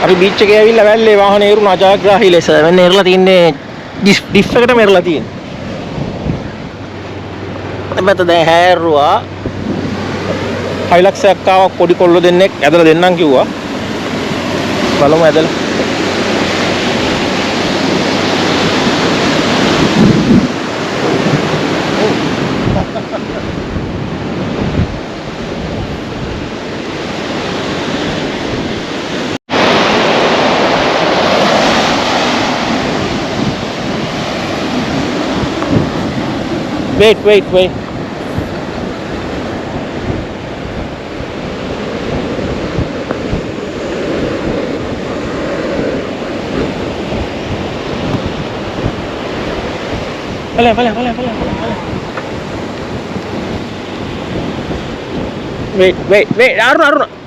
අපි බීච් එකේ ඇවිල්ලා වැල්ලේ වාහනේ එරුණා ජයග්‍රාහී ලෙස. මෙන්න එරලා තින්නේ ඩිෆ් එකටම එරලා තියෙන්නේ. එබැත දැන් හැරුවා. හයිලක්ස් එකක් ආවා පොඩි කොල්ල දෙන්නෙක් ඇදලා දෙන්නම් කිව්වා. බලමු ඇදලා. Wait. Boleh. Wait. Arun.